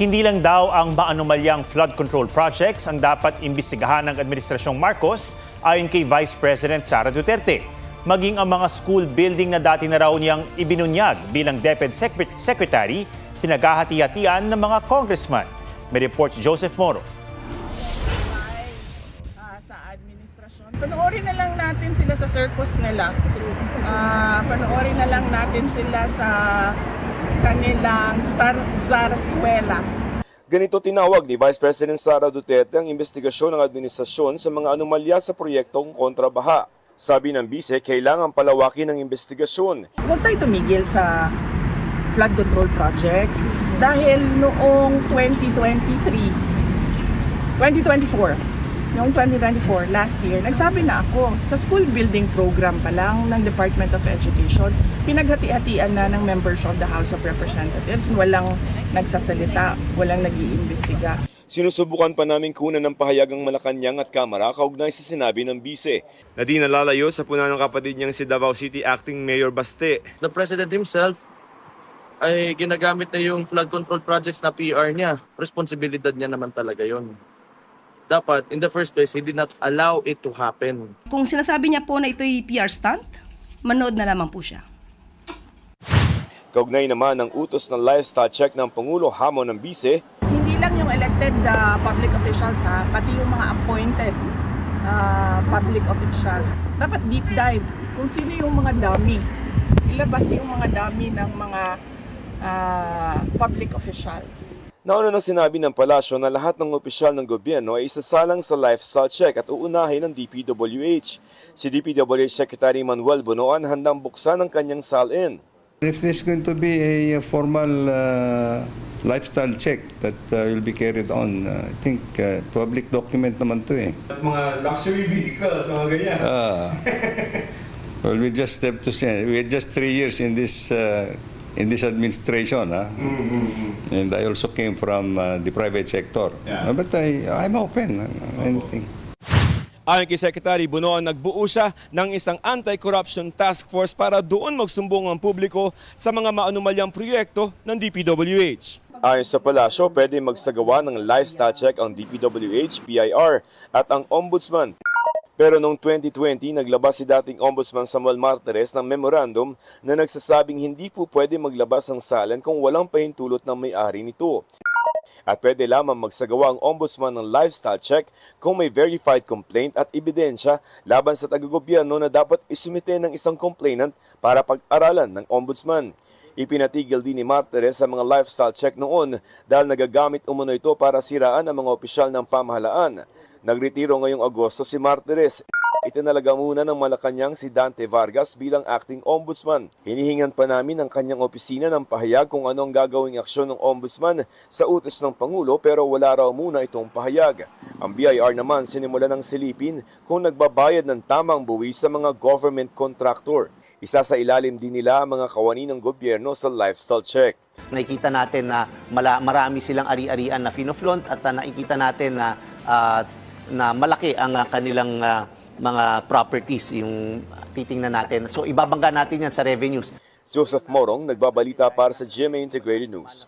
Hindi lang daw ang maanomalyang flood control projects ang dapat imbestigahan ng Administrasyong Marcos ayon kay Vice President Sara Duterte. Maging ang mga school building na dati na raw niyang ibinunyag bilang DepEd Secretary, pinaghahati-hatian ng mga congressman. May report si Joseph Moro. Sa administrasyon, panoorin na lang natin sila sa circus nila. Panoorin na lang natin sila sa kanilang zarzuela. Ganito tinawag ni Vice President Sara Duterte ang investigasyon ng administrasyon sa mga anomalya sa proyektong kontrabaha. Sabi ng bise, kailangan palawakin ang investigasyon. Huwag tayo tumigil sa flood control projects dahil noong 2024, last year, nagsabi na ako sa school building program pa lang ng Department of Education, pinaghati-hatian na ng members of the House of Representatives, walang nagsasalita, walang nag-iimbestiga. Sinusubukan pa namin kunan ng pahayag ang Malacanang at Kamara kaugnay sa sinabi ng bise na di nalalayo sa puna ng kapatid niyang si Davao City Acting Mayor Baste. The President himself ay ginagamit na yung flood control projects na PR niya. Responsibilidad niya naman talaga yon. Dapat, in the first place, he did not allow it to happen. Kung sinasabi niya po na ito'y PR stunt, manood na lamang po siya. Kaugnay naman ang utos ng lifestyle check ng Pangulo hamon ng bise. Hindi lang yung elected public officials, pati yung mga appointed public officials. Dapat deep dive kung sino yung mga dummy. Ilabas yung mga dummy ng mga public officials. Nauna nang sinabi ng palasyo na lahat ng opisyal ng gobyerno ay isasalang sa lifestyle check at uunahin ng DPWH. Si DPWH Secretary Manuel Bonoan handang buksan ang kanyang salin. If there's going to be a formal lifestyle check that will be carried on, I think public document naman to eh. At mga luxury vehicles, mga ganyan. Well, we just have to say, we had just 3 years in this administration, and I also came from the private sector. Yeah. But I'm open. Anything. Ayon kay Secretary Bonoan, nagbuo siya ng isang anti-corruption task force para doon magsumbong ang publiko sa mga maanumalyang proyekto ng DPWH. Ayon sa palasyo, pwede magsagawa ng lifestyle check ang DPWH, PIR at ang Ombudsman. Pero noong 2020, naglabas si dating Ombudsman Samuel Martires ng memorandum na nagsasabing hindi po pwede maglabas ng salin kung walang pahintulot ng may-ari nito. At pwede lamang magsagawa ang Ombudsman ng lifestyle check kung may verified complaint at ebidensya laban sa taga-gobyerno na dapat isumite ng isang complainant para pag-aralan ng Ombudsman. Ipinatigil din ni Martires sa mga lifestyle check noon dahil nagagamit umano ito para siraan ang mga opisyal ng pamahalaan. Nagretiro ngayong Agosto si Martires. Itinalaga muna ng Malacanang si Dante Vargas bilang acting ombudsman. Hinihingan pa namin ang kanyang opisina ng pahayag kung ano ang gagawing aksyon ng ombudsman sa utos ng Pangulo pero wala raw muna itong pahayag. Ang BIR naman sinimula ng silipin kung nagbabayad ng tamang buwis sa mga government contractor. Isa sa ilalim din nila ang mga kawani ng gobyerno sa lifestyle check. Nakikita natin na marami silang ari-arian na finoflaunt at nakikita natin na malaki ang kanilang mga properties yung titingnan natin. So ibabangga natin yan sa revenues. Joseph Morong, nagbabalita para sa GMA Integrated News.